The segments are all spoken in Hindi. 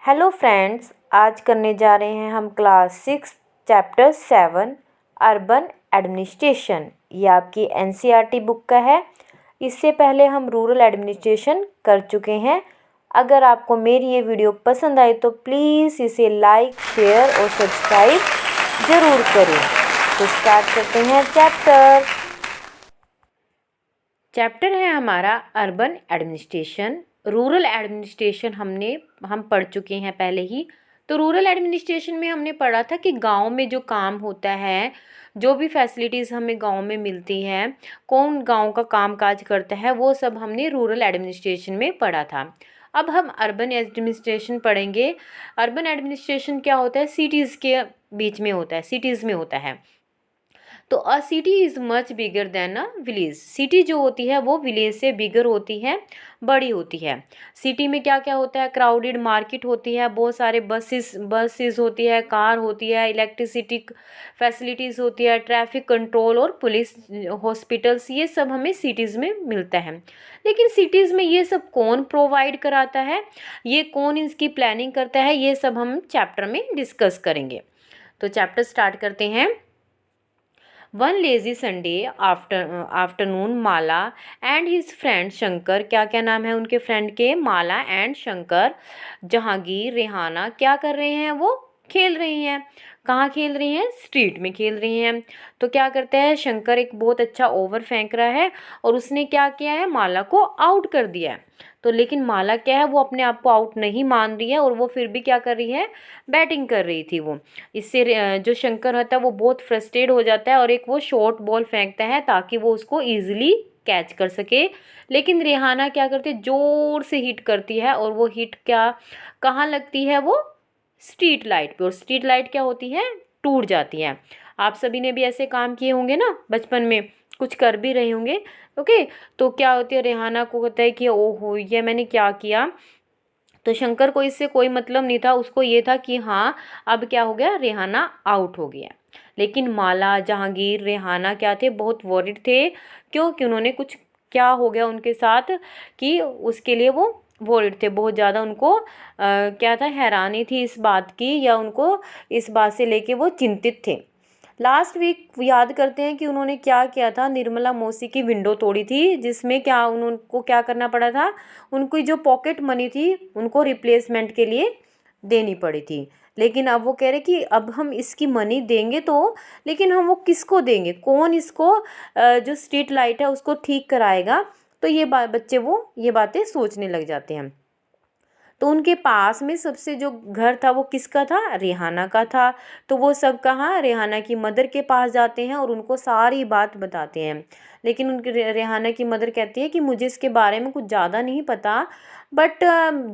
हेलो फ्रेंड्स, आज करने जा रहे हैं हम क्लास 6 चैप्टर 7 अर्बन एडमिनिस्ट्रेशन। ये आपकी एनसीईआरटी बुक का है। इससे पहले हम रूरल एडमिनिस्ट्रेशन कर चुके हैं। अगर आपको मेरी ये वीडियो पसंद आए तो प्लीज़ इसे लाइक, शेयर और सब्सक्राइब ज़रूर करें। तो स्टार्ट करते हैं चैप्टर है हमारा अर्बन एडमिनिस्ट्रेशन। रूरल एडमिनिस्ट्रेशन हम पढ़ चुके हैं पहले ही। तो रूरल एडमिनिस्ट्रेशन में हमने पढ़ा था कि गांव में जो काम होता है, जो भी फैसिलिटीज़ हमें गांव में मिलती हैं, कौन गांव का काम काज करता है, वो सब हमने रूरल एडमिनिस्ट्रेशन में पढ़ा था। अब हम अर्बन एडमिनिस्ट्रेशन पढ़ेंगे। अर्बन एडमिनिस्ट्रेशन क्या होता है? सिटीज़ के बीच में होता है, सिटीज़ में होता है। तो अ city is much bigger than a village. City जो होती है वो विलेज से बिगर होती है, बड़ी होती है। सिटी में क्या क्या होता है? क्राउडेड मार्केट होती है, बहुत सारे बसेस होती है, कार होती है, इलेक्ट्रिसिटी फैसिलिटीज़ होती है, ट्रैफिक कंट्रोल और पुलिस, हॉस्पिटल्स, ये सब हमें सिटीज़ में मिलता है। लेकिन सिटीज़ में ये सब कौन प्रोवाइड कराता है, ये कौन इसकी प्लानिंग करता है, ये सब हम चैप्टर में डिस्कस करेंगे। तो चैप्टर स्टार्ट करते हैं। One lazy Sunday afternoon, Mala and his friend Shankar, क्या क्या नाम है उनके फ्रेंड के? माला एंड शंकर, जहांगीर, रेहाना क्या कर रहे हैं? वो खेल रही हैं। कहाँ खेल रही हैं? स्ट्रीट में खेल रही हैं। तो क्या करता है शंकर? एक बहुत अच्छा ओवर फेंक रहा है और उसने क्या किया है? माला को आउट कर दिया है। तो लेकिन माला क्या है, वो अपने आप को आउट नहीं मान रही है और वो फिर भी क्या कर रही है? बैटिंग कर रही थी वो। इससे जो शंकर होता है वो बहुत फ्रस्ट्रेट हो जाता है और एक वो शॉर्ट बॉल फेंकता है ताकि वो उसको ईजिली कैच कर सके। लेकिन रेहाना क्या करती है? ज़ोर से हिट करती है और वो हिट क्या कहाँ लगती है? वो स्ट्रीट लाइट पे। और स्ट्रीट लाइट क्या होती है? टूट जाती है। आप सभी ने भी ऐसे काम किए होंगे ना बचपन में, कुछ कर भी रहे होंगे। ओके। तो क्या होती है, रेहाना को होता है कि ओहो ये मैंने क्या किया। तो शंकर को इससे कोई मतलब नहीं था, उसको ये था कि हाँ अब क्या हो गया, रेहाना आउट हो गया। लेकिन माला, जहांगीर, रेहाना क्या थे? बहुत वॉरिड थे। क्योंकि उन्होंने कुछ क्या हो गया उनके साथ कि उसके लिए वो वॉरिड थे बहुत ज़्यादा। उनको क्या था, हैरानी थी इस बात की, या उनको इस बात से लेके वो चिंतित थे। लास्ट वीक याद करते हैं कि उन्होंने क्या किया था? निर्मला मौसी की विंडो तोड़ी थी, जिसमें क्या उनको क्या करना पड़ा था? उनकी जो पॉकेट मनी थी उनको रिप्लेसमेंट के लिए देनी पड़ी थी। लेकिन अब वो कह रहे कि अब हम इसकी मनी देंगे तो, लेकिन हम वो किसको देंगे? कौन इसको जो स्ट्रीट लाइट है उसको ठीक कराएगा? तो ये बच्चे वो ये बातें सोचने लग जाते हैं। तो उनके पास में सबसे जो घर था वो किसका था? रेहाना का था। तो वो सब कहाँ? रेहाना की मदर के पास जाते हैं और उनको सारी बात बताते हैं। लेकिन उनके रेहाना की मदर कहती है कि मुझे इसके बारे में कुछ ज़्यादा नहीं पता, बट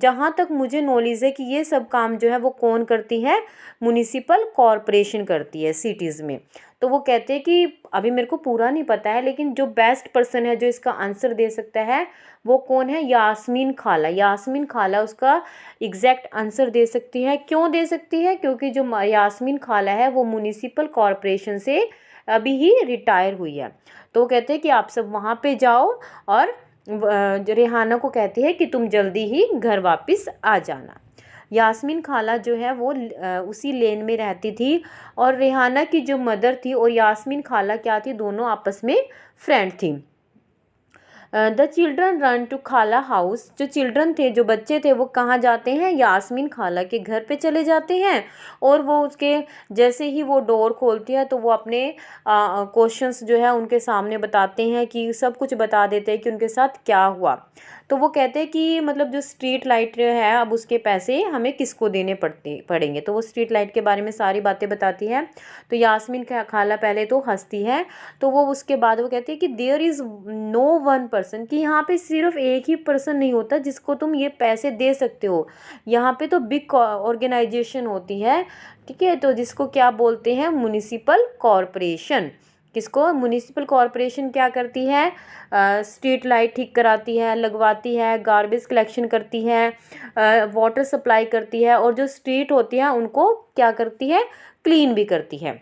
जहाँ तक मुझे नॉलेज है कि ये सब काम जो है वो कौन करती है? म्युनिसिपल कॉरपोरेशन करती है सिटीज़ में। तो वो कहते हैं कि अभी मेरे को पूरा नहीं पता है, लेकिन जो बेस्ट पर्सन है जो इसका आंसर दे सकता है वो कौन है? यास्मीन खाला। यास्मीन खाला उसका एग्जैक्ट आंसर दे सकती है। क्यों दे सकती है? क्योंकि जो यास्मीन खाला है वो म्युनिसिपल कॉरपोरेशन से अभी ही रिटायर हुई है। तो वो कहते हैं कि आप सब वहाँ पे जाओ और रेहाना को कहती है कि तुम जल्दी ही घर वापस आ जाना। यास्मीन खाला जो है वो उसी लेन में रहती थी और रेहाना की जो मदर थी और यास्मीन खाला क्या थी? दोनों आपस में फ्रेंड थी। द चिल्ड्रन रन टू खाला हाउस। जो चिल्ड्रन थे, जो बच्चे थे, वो कहाँ जाते हैं? यास्मीन खाला के घर पे चले जाते हैं। और वो उसके जैसे ही वो डोर खोलती है तो वो अपने क्वेश्चंस जो है उनके सामने बताते हैं, कि सब कुछ बता देते हैं कि उनके साथ क्या हुआ। तो वो कहते हैं कि मतलब जो स्ट्रीट लाइट है अब उसके पैसे हमें किसको देने पड़ेंगे। तो वो स्ट्रीट लाइट के बारे में सारी बातें बताती है। तो यास्मीन खाला पहले तो हंसती है। तो वो उसके बाद वो कहती है कि there is no one person, कि यहाँ पे सिर्फ एक ही पर्सन नहीं होता जिसको तुम ये पैसे दे सकते हो। यहाँ पे तो बिग ऑर्गेनाइजेशन होती है, ठीक है। तो जिसको क्या बोलते हैं? Municipal corporation. किसको? म्युनिसिपल कॉरपोरेशन क्या करती है? स्ट्रीट लाइट ठीक कराती है, लगवाती है, गार्बेज कलेक्शन करती है, वाटर सप्लाई करती है, और जो स्ट्रीट होती है उनको क्या करती है? क्लीन भी करती है।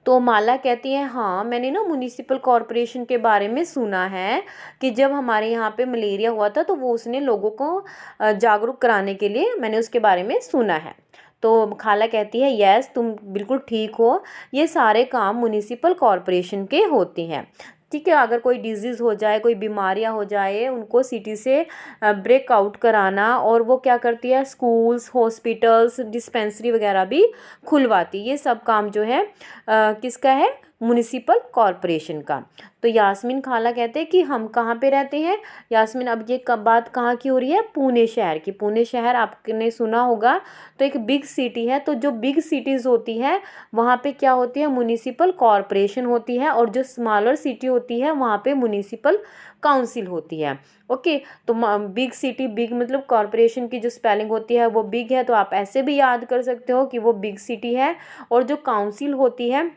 तो माला कहती है हाँ मैंने ना म्युनिसिपल कॉरपोरेशन के बारे में सुना है कि जब हमारे यहाँ पे मलेरिया हुआ था तो वो उसने लोगों को जागरूक कराने के लिए मैंने उसके बारे में सुना है। तो खाला कहती है यस तुम बिल्कुल ठीक हो, ये सारे काम म्युनिसिपल कॉरपोरेशन के होते हैं। ठीक है, अगर कोई डिजीज़ हो जाए, कोई बीमारियां हो जाए, उनको सिटी से ब्रेक आउट कराना, और वो क्या करती है स्कूल्स, हॉस्पिटल्स, डिस्पेंसरी वगैरह भी खुलवाती। ये सब काम जो है किसका है, म्युनिसिपल कॉरपोरेशन का। तो यास्मीन खाला कहते हैं कि हम कहाँ पे रहते हैं। यास्मीन अब ये कब बात कहाँ की हो रही है, पुणे शहर की। पुणे शहर आपने सुना होगा तो एक बिग सिटी है। तो जो बिग सिटीज़ होती है वहाँ पे क्या होती है, म्युनिसिपल कॉरपोरेशन होती है, और जो स्मॉलर सिटी होती है वहाँ पे म्युनिसिपल काउंसिल होती है। ओके, तो बिग सिटी, बिग मतलब कॉरपोरेशन की जो स्पेलिंग होती है वो बिग है, तो आप ऐसे भी याद कर सकते हो कि वो बिग सिटी है। और जो काउंसिल होती है,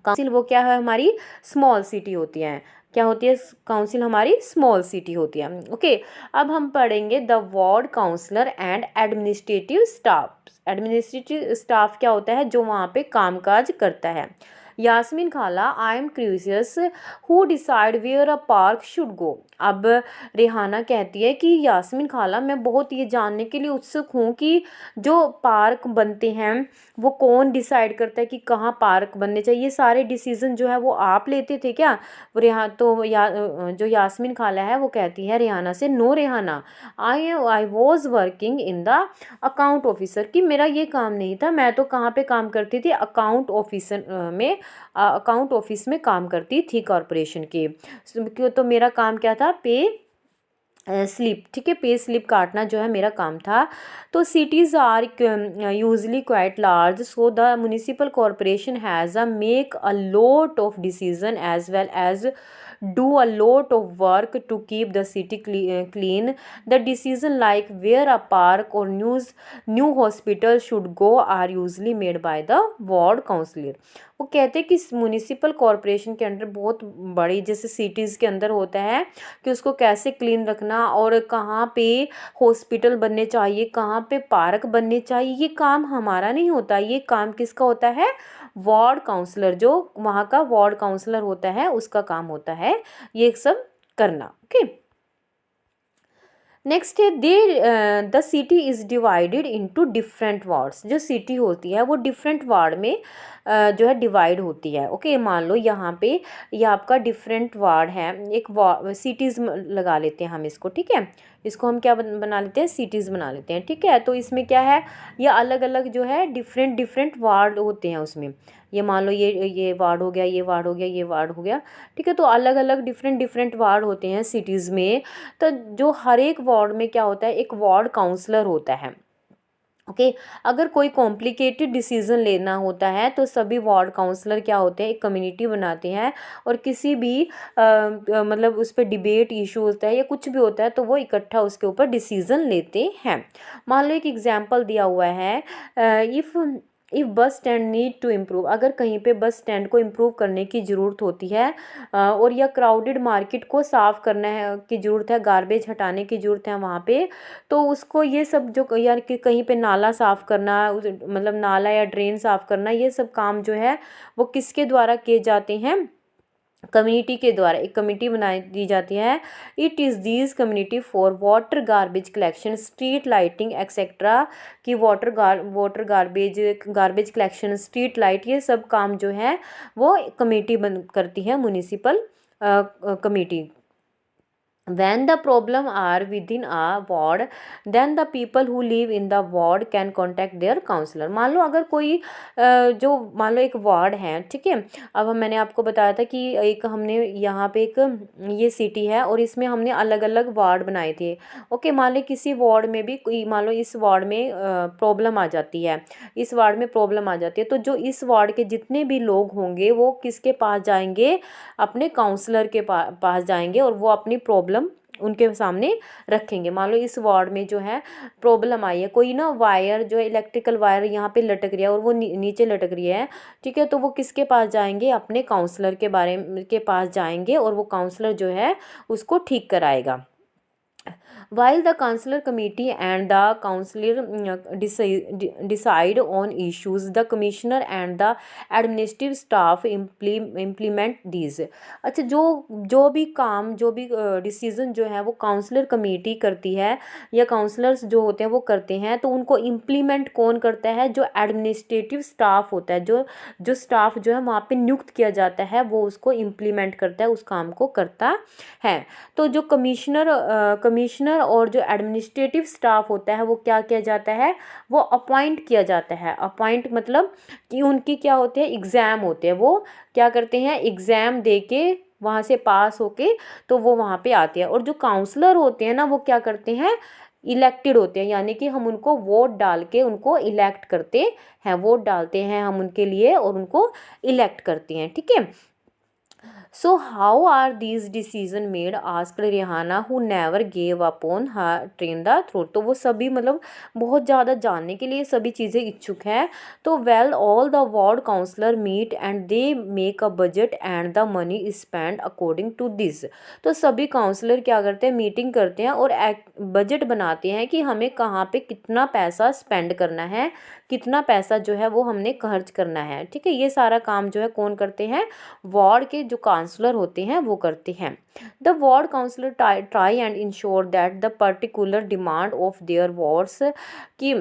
काउंसिल वो क्या है, हमारी स्मॉल सिटी होती है। क्या होती है, काउंसिल हमारी स्मॉल सिटी होती है। ओके, अब हम पढ़ेंगे the ward counsellor and administrative staff. Administrative staff क्या होता है, जो वहाँ पे कामकाज करता है। यास्मीन खाला I am curious who decide where a park should go. अब रेहाना कहती है कि यास्मीन खाला मैं बहुत ये जानने के लिए उत्सुक हूँ कि जो पार्क बनते हैं वो कौन डिसाइड करता है कि कहाँ पार्क बनने चाहिए। ये सारे डिसीजन जो है वो आप लेते थे क्या। जो यास्मीन खाला है वो कहती है रेहाना से, no Rehana I was working in the account officer, कि मेरा ये काम नहीं था, मैं तो कहाँ पे काम करती थी, अकाउंट ऑफिसर में, अकाउंट ऑफिस में काम करती थी कॉरपोरेशन के। क्यों, तो मेरा काम क्या था, पे स्लिप। ठीक है, पे स्लिप काटना जो है मेरा काम था। तो cities are usually quite large, so the municipal corporation has a make a lot of decision as well as do a lot of work to keep the city clean. The decision like where a park or new hospital should go are usually made by the ward councillor. वो कहते हैं कि म्युनिसिपल कॉरपोरेशन के अंडर बहुत बड़ी, जैसे सिटीज़ के अंदर होता है कि उसको कैसे क्लीन रखना और कहाँ पे हॉस्पिटल बनने चाहिए, कहाँ पे पार्क बनने चाहिए, ये काम हमारा नहीं होता। ये काम किसका होता है, वार्ड काउंसलर, जो वहाँ का वार्ड काउंसलर होता है उसका काम होता है ये सब करना। ओके, नेक्स्ट है they the city is divided into different wards. जो सिटी होती है वो डिफरेंट वार्ड में जो है डिवाइड होती है। ओके, मान लो यहाँ पे ये आपका डिफरेंट वार्ड है, एक सिटीज़ लगा लेते हैं हम इसको। ठीक है, इसको हम क्या बना लेते हैं, सिटीज़ बना लेते हैं। ठीक है, तो इसमें क्या है, ये अलग अलग जो है डिफरेंट डिफरेंट वार्ड होते हैं उसमें। ये मान लो ये वार्ड हो गया, ये वार्ड हो गया, ये वार्ड हो गया। ठीक है, तो अलग अलग डिफरेंट डिफरेंट वार्ड होते हैं सिटीज़ में। तो जो हर एक वार्ड में क्या होता है, एक वार्ड काउंसलर होता है। ओके, अगर कोई कॉम्प्लिकेटेड डिसीजन लेना होता है तो सभी वार्ड काउंसलर क्या होते हैं, एक कम्युनिटी बनाते हैं, और किसी भी मतलब उस पर डिबेट इशू होता है या कुछ भी होता है तो वो इकट्ठा उसके ऊपर डिसीजन लेते हैं। मान लो एक एग्जांपल दिया हुआ है, if bus stand need to improve. अगर कहीं पे बस स्टैंड को इम्प्रूव करने की ज़रूरत होती है, और या क्राउडेड मार्केट को साफ़ करना है की ज़रूरत है, गार्बेज हटाने की ज़रूरत है वहाँ पे, तो उसको ये सब जो यार कि कहीं पे नाला साफ़ करना, मतलब नाला या ड्रेन साफ़ करना, ये सब काम जो है वो किसके द्वारा किए जाते हैं, कम्युनिटी के द्वारा। एक कमेटी बनाई दी जाती है। It is these community for water garbage collection, street lighting etcetera, कि water garbage collection, street light, ये सब काम जो है वो कमेटी बन करती है, municipal committee. When the problem are within a ward, then the people who live in the ward can contact their counselor. मान लो अगर कोई जो मान लो एक वार्ड है, ठीक है, अब मैंने आपको बताया था कि एक हमने यहाँ पे एक ये सिटी है और इसमें हमने अलग अलग वार्ड बनाए थे। ओके, मान लो किसी वार्ड में भी कोई, मान लो इस वार्ड में प्रॉब्लम आ जाती है, इस वार्ड में प्रॉब्लम आ जाती है, तो जो इस वार्ड के जितने भी लोग होंगे वो किसके पास जाएंगे, अपने काउंसलर के पास जाएंगे, और वो अपनी प्रॉब्लम उनके सामने रखेंगे। मान लो इस वार्ड में जो है प्रॉब्लम आई है, कोई ना वायर जो है, इलेक्ट्रिकल वायर यहाँ पे लटक रही है और वो नीचे लटक रही है। ठीक है, तो वो किसके पास जाएंगे, अपने काउंसलर के पास जाएंगे, और वो काउंसलर जो है उसको ठीक कराएगा। While the counselor committee and the counselor decide on issues, the commissioner and the administrative staff implement these. अच्छा, जो भी काम, जो भी डिसीज़न जो है वो काउंसलर कमेटी करती है या काउंसलर्स जो होते हैं वो करते हैं, तो उनको इम्प्लीमेंट कौन करता है? जो एडमिनिस्ट्रेटिव स्टाफ होता है, जो स्टाफ जो है वहाँ पे नियुक्त किया जाता है, वो उसको इम्प्लीमेंट करता है, उस काम को करता है। तो जो कमिश्नर और जो एडमिनिस्ट्रेटिव स्टाफ होता है वो क्या किया जाता है? वो अपॉइंट किया जाता है। अपॉइंट मतलब कि उनकी क्या होते हैं? एग्ज़ाम होते हैं। वो क्या करते हैं? एग्ज़ाम दे के वहाँ से पास होके तो वो वहाँ पे आते हैं। और जो काउंसलर होते हैं ना, वो क्या करते हैं? इलेक्टेड होते हैं, यानी कि हम उनको वोट डाल के उनको इलेक्ट करते हैं। वोट डालते हैं हम उनके लिए और उनको इलेक्ट करते हैं, ठीक है। So how are these decision made? asked Rehana who never gave up on her train the throat। तो वो सभी मतलब बहुत ज़्यादा जानने के लिए सभी चीज़ें इच्छुक हैं। तो well all the ward councillor meet and they make a budget and the money is spent according to this। तो सभी काउंसलर क्या करते हैं? मीटिंग करते हैं और बजट बनाते हैं कि हमें कहाँ पे कितना पैसा स्पेंड करना है, कितना पैसा जो है वो हमने खर्च करना है, ठीक है। ये सारा काम जो है कौन करते हैं? वार्ड के जो काउंसलर होते हैं वो करते हैं। The ward councillor try and ensure that the particular demand of their wards की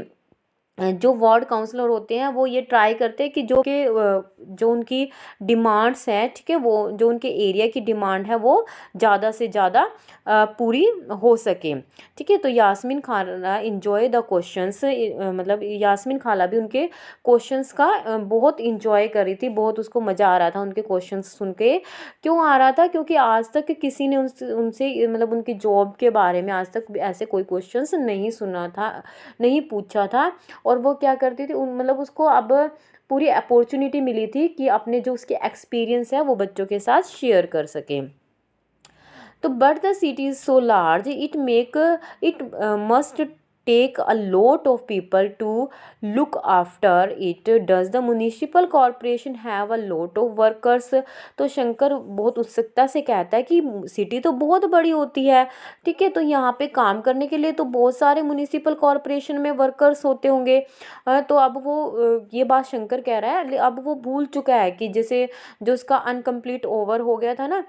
जो वार्ड काउंसलर होते हैं वो ये ट्राई करते हैं कि जो उनकी डिमांड्स हैं, ठीक है, वो जो उनके एरिया की डिमांड है वो ज़्यादा से ज़्यादा पूरी हो सके, ठीक है। तो यास्मीन खाला इंजॉय द क्वेश्चंस, मतलब यास्मीन खाला भी उनके क्वेश्चंस का बहुत इंजॉय कर रही थी, बहुत उसको मज़ा आ रहा था उनके क्वेश्चंस सुन के। क्यों आ रहा था? क्योंकि आज तक किसी ने उनसे मतलब उनकी जॉब के बारे में आज तक ऐसे कोई क्वेश्चंस नहीं सुना था, नहीं पूछा था। और वो क्या करती थी मतलब उसको अब पूरी अपॉर्चुनिटी मिली थी कि अपने जो उसके एक्सपीरियंस है वो बच्चों के साथ शेयर कर सकें। तो but the city is so large it must take a lot of people to look after it। does the municipal corporation have a lot of workers? तो शंकर बहुत उत्सुकता से कहता है कि सिटी तो बहुत बड़ी होती है, ठीक है, तो यहाँ पे काम करने के लिए तो बहुत सारे म्यूनिसिपल कॉरपोरेशन में वर्कर्स होते होंगे। तो अब वो ये बात शंकर कह रहा है, अब वो भूल चुका है कि जैसे जो उसका अनकम्प्लीट ओवर हो गया था ना,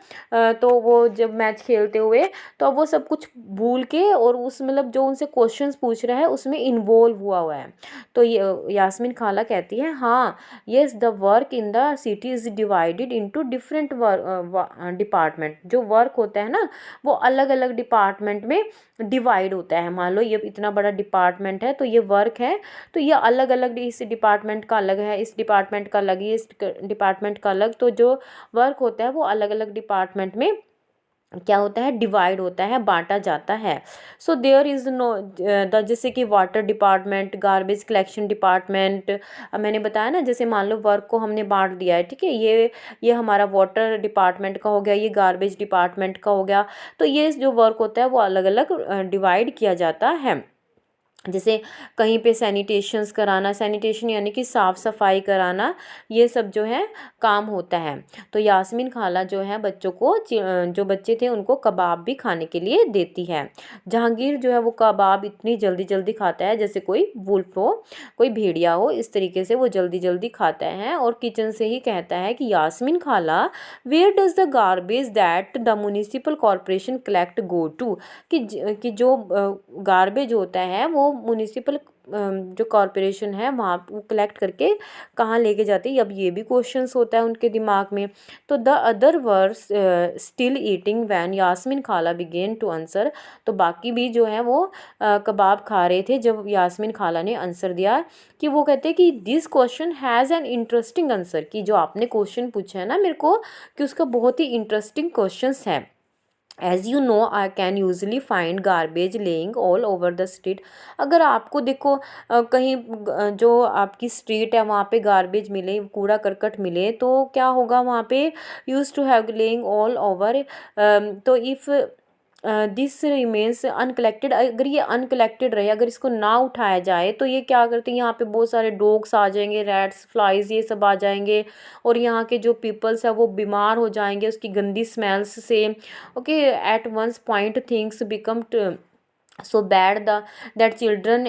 तो वो जब मैच खेलते हुए तो अब वो सब कुछ भूल के और उस मतलब जो उनसे क्वेश्चंस पूछ रहा है उसमें इन्वॉल्व हुआ है। तो ये यास्मीन खाला कहती है, हाँ yes the work in the city is divided into different department. जो वर्क होता है ना वो अलग अलग डिपार्टमेंट में डिवाइड होता है। मान लो ये इतना बड़ा डिपार्टमेंट है तो ये वर्क है, तो ये अलग अलग, इस डिपार्टमेंट का अलग है, इस डिपार्टमेंट का अलग, इस डिपार्टमेंट का अलग। तो जो वर्क होता है वो अलग अलग डिपार्टमेंट में क्या होता है? डिवाइड होता है, बांटा जाता है। So there is no the जैसे कि water department, garbage collection department, मैंने बताया ना जैसे मान लो वर्क को हमने बांट दिया है, ठीक है, ये हमारा वाटर डिपार्टमेंट का हो गया, ये गार्बेज डिपार्टमेंट का हो गया। तो ये जो वर्क होता है वो अलग अलग डिवाइड किया जाता है। जैसे कहीं पे सैनिटेशंस कराना, सैनिटेशन यानी कि साफ़ सफाई कराना, ये सब जो है काम होता है। तो यास्मीन खाला जो है बच्चों को जो बच्चे थे उनको कबाब भी खाने के लिए देती है। जहांगीर जो है वो कबाब इतनी जल्दी जल्दी खाता है जैसे कोई वुल्फ हो, कोई भेड़िया हो, इस तरीके से वो जल्दी जल्दी खाता है और किचन से ही कहता है कि Yasmin khala where does the garbage that the municipal corporation collect go to. कि जो गार्बेज होता है वो म्यूनिसिपल जो कॉरपोरेशन है वहाँ वो कलेक्ट करके कहाँ लेके जाती है। अब ये भी क्वेश्चंस होता है उनके दिमाग में। तो the other was still eating when Yasmin khala began to answer. तो बाकी भी जो है वो कबाब खा रहे थे जब यास्मीन खाला ने आंसर दिया कि वो कहते हैं कि this question has an interesting answer, कि जो आपने क्वेश्चन पूछा है ना मेरे को कि उसका बहुत ही इंटरेस्टिंग क्वेश्चन है। As you know I can usually find garbage laying all over the street. अगर आपको देखो कहीं जो आपकी स्ट्रीट है वहाँ पे गारबेज मिले, कूड़ा करकट मिले, तो क्या होगा वहाँ पे? Use to have lying all over. तो इफ़ दिस रिमेन्स अनकलेक्टेड, अगर ये अनकलेक्टेड रहे, अगर इसको ना उठाया जाए तो ये क्या करते हैं? यहाँ पे बहुत सारे डॉग्स आ जाएंगे, रैट्स, फ्लाइज, ये सब आ जाएंगे और यहाँ के जो पीपल्स है वो बीमार हो जाएंगे उसकी गंदी स्मेल्स से। Okay, at once point things become so bad that children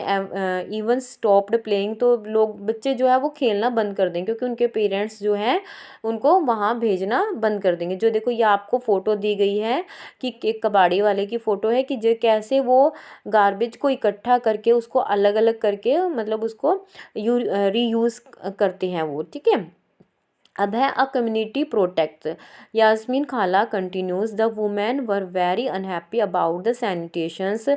even stopped playing, तो लोग बच्चे जो है वो खेलना बंद कर देंगे क्योंकि उनके पेरेंट्स जो हैं उनको वहाँ भेजना बंद कर देंगे। जो देखो ये आपको फ़ोटो दी गई है कि एक कबाड़ी वाले की फ़ोटो है कि जो कैसे वो गार्बेज को इकट्ठा करके उसको अलग अलग करके मतलब उसको रीयूज़ करते हैं वो, ठीक है। अब है अ कम्युनिटी प्रोटेक्ट। यास्मीन खाला continues, the women were very unhappy about the sanitations.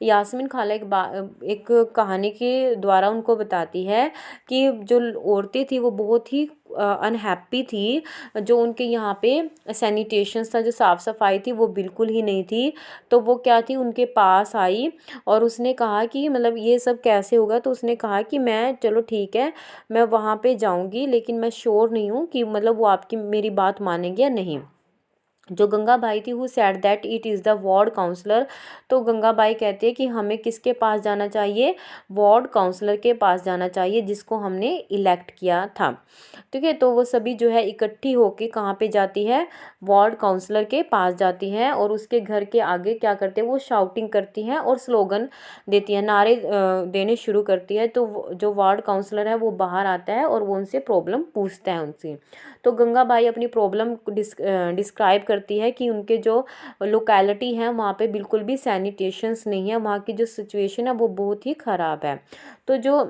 Yasmeen खाला एक कहानी के द्वारा उनको बताती है कि जो औरतें थी वो बहुत ही अनहैप्पी थी, जो उनके यहाँ पे सैनिटेशंस था, जो साफ़ सफाई थी वो बिल्कुल ही नहीं थी। तो वो क्या थी, उनके पास आई और उसने कहा कि मतलब ये सब कैसे होगा। तो उसने कहा कि मैं चलो ठीक है मैं वहाँ पे जाऊँगी, लेकिन मैं श्योर नहीं हूँ कि मतलब वो आपकी मेरी बात मानेंगे या नहीं। जो गंगाबाई थी who said that it is the ward counsellor. तो गंगाबाई कहती है कि हमें किसके पास जाना चाहिए, वार्ड काउंसलर के पास जाना चाहिए जिसको हमने इलेक्ट किया था, ठीक है। तो वो सभी जो है इकट्ठी होके कहाँ पे जाती है, वार्ड काउंसलर के पास जाती हैं और उसके घर के आगे क्या करते हैं, वो शाउटिंग करती हैं और स्लोगन देती हैं, नारे देने शुरू करती है। तो जो वार्ड काउंसलर है वो बाहर आता है और वो उनसे प्रॉब्लम पूछता है उनसे। तो गंगाबाई अपनी प्रॉब्लम डिस्क्राइब करती है कि उनके जो लोकेलिटी है वहाँ पे बिल्कुल भी सैनिटेशंस नहीं है, वहाँ की जो सिचुएशन है वो बहुत ही ख़राब है। तो जो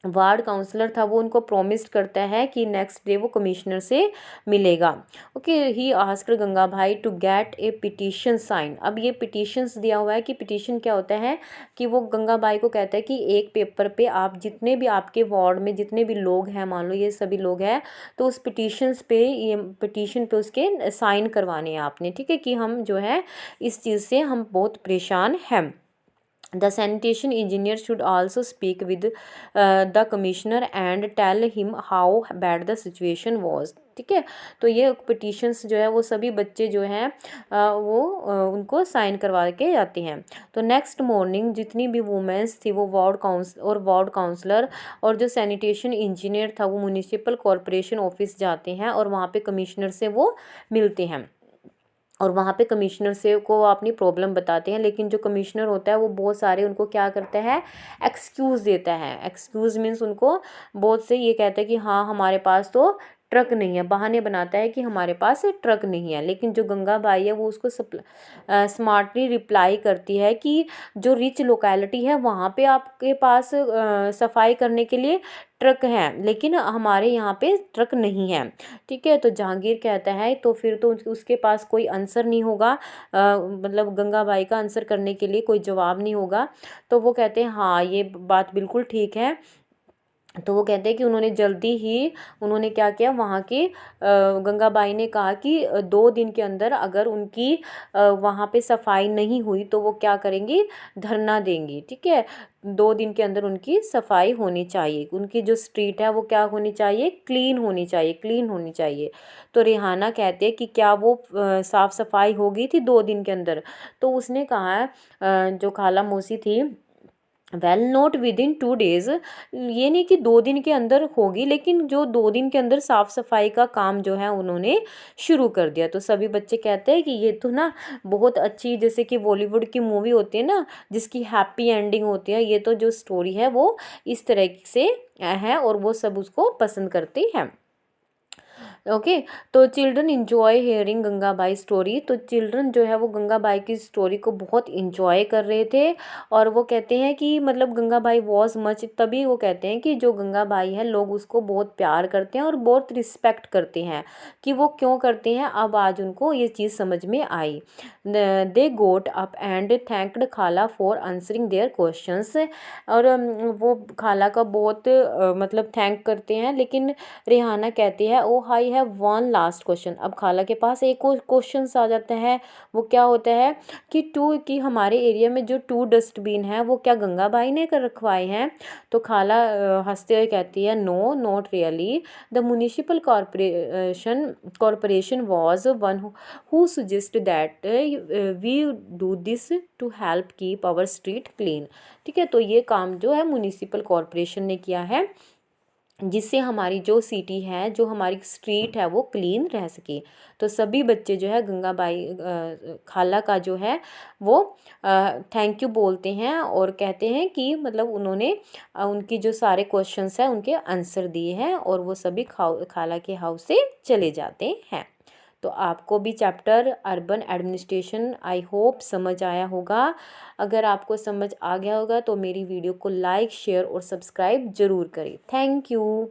वार्ड काउंसलर था वो उनको प्रॉमिस करता है कि नेक्स्ट डे वो कमिश्नर से मिलेगा। Okay, he asked Gangabai to get a petition sign. अब ये पिटीशंस दिया हुआ है कि पिटीशन क्या होता है कि वो गंगाबाई को कहता है कि एक पेपर पे आप जितने भी आपके वार्ड में जितने भी लोग हैं, मान लो ये सभी लोग हैं, तो उस पिटीशंस पे ये पिटीशन पे उसके साइन करवाने हैं आपने, ठीक है, कि हम जो है इस चीज़ से हम बहुत परेशान हैं। The sanitation engineer should also speak with the commissioner and tell him how bad the situation was, ठीक है। तो ये पिटीशंस जो है वो सभी बच्चे जो हैं वो उनको साइन करवा के जाते हैं। तो नेक्स्ट मॉर्निंग जितनी भी वुमेंस थी वो वार्ड काउंसलर और जो सैनिटेशन इंजीनियर था वो म्यूनिसिपल कॉरपोरेशन ऑफिस जाते हैं और वहाँ पे कमिश्नर से वो मिलते हैं और वहाँ पे कमिश्नर से को अपनी प्रॉब्लम बताते हैं। लेकिन जो कमिश्नर होता है वो बहुत सारे उनको क्या करता है, एक्सक्यूज़ देता है। एक्सक्यूज़ मीन्स उनको बहुत से ये कहता है कि हाँ हमारे पास तो ट्रक नहीं है, बहाने बनाता है कि हमारे पास ट्रक नहीं है। लेकिन जो गंगाबाई है वो उसको स्मार्टली रिप्लाई करती है कि जो रिच लोकेलिटी है वहाँ पे आपके पास सफाई करने के लिए ट्रक हैं, लेकिन हमारे यहाँ पे ट्रक नहीं है, ठीक है। तो जहांगीर कहता है तो फिर तो उसके पास कोई आंसर नहीं होगा, मतलब गंगाबाई का आंसर करने के लिए कोई जवाब नहीं होगा। तो वो कहते हैं हाँ ये बात बिल्कुल ठीक है। तो वो कहते हैं कि उन्होंने जल्दी ही उन्होंने क्या किया, वहाँ की गंगाबाई ने कहा कि 2 दिन के अंदर अगर उनकी वहाँ पे सफाई नहीं हुई तो वो क्या करेंगी, धरना देंगी, ठीक है। 2 दिन के अंदर उनकी सफाई होनी चाहिए, उनकी जो स्ट्रीट है वो क्या होनी चाहिए, क्लीन होनी चाहिए, क्लीन होनी चाहिए। तो रिहाना कहते हैं कि क्या वो साफ़ सफाई हो गई थी 2 दिन के अंदर। तो उसने कहा जो खाला मौसी थी, well not with in 2 days, ये नहीं कि 2 दिन के अंदर होगी, लेकिन जो 2 दिन के अंदर साफ़ सफाई का काम जो है उन्होंने शुरू कर दिया। तो सभी बच्चे कहते हैं कि ये तो ना बहुत अच्छी, जैसे कि बॉलीवुड की मूवी होती है ना जिसकी हैप्पी एंडिंग होती है, ये तो जो स्टोरी है वो इस तरह से है और वो सब उसको पसंद करते हैं। ओके, तो children enjoy hearing Gangabai story. तो चिल्ड्रन जो है वो गंगाबाई की स्टोरी को बहुत इंजॉय कर रहे थे और वो कहते हैं कि मतलब गंगाबाई वॉज मच, तभी वो कहते हैं कि जो गंगाबाई है लोग उसको बहुत प्यार करते हैं और बहुत रिस्पेक्ट करते हैं। कि वो क्यों करते हैं, अब आज उनको ये चीज़ समझ में आई। दे गोट अप एंड थैंक्ड खाला फॉर आंसरिंग देयर क्वेश्चंस। और वो खाला का बहुत मतलब थैंक करते हैं। लेकिन रेहाना कहती है oh I have one last question. अब खाला के पास एक और क्वेश्चन आ जाता है, वो क्या होता है कि हमारे एरिया में जो 2 डस्टबिन है वो क्या गंगाबाई ने कर रखवाए हैं। तो खाला हंसते हुए कहती है no not really, the municipal corporation was one who suggest that we do this to help keep our street clean, ठीक है। तो ये काम जो है म्यूनिसिपल कॉरपोरेशन ने किया है जिससे हमारी जो सिटी है, जो हमारी स्ट्रीट है वो क्लीन रह सके। तो सभी बच्चे जो है गंगाबाई खाला का जो है वो थैंक यू बोलते हैं और कहते हैं कि मतलब उन्होंने उनकी जो सारे क्वेश्चंस हैं उनके आंसर दिए हैं, और वो सभी खाला के हाउस से चले जाते हैं। तो आपको भी chapter urban administration I hope समझ आया होगा। अगर आपको समझ आ गया होगा तो मेरी वीडियो को लाइक, शेयर और सब्सक्राइब ज़रूर करें। Thank you.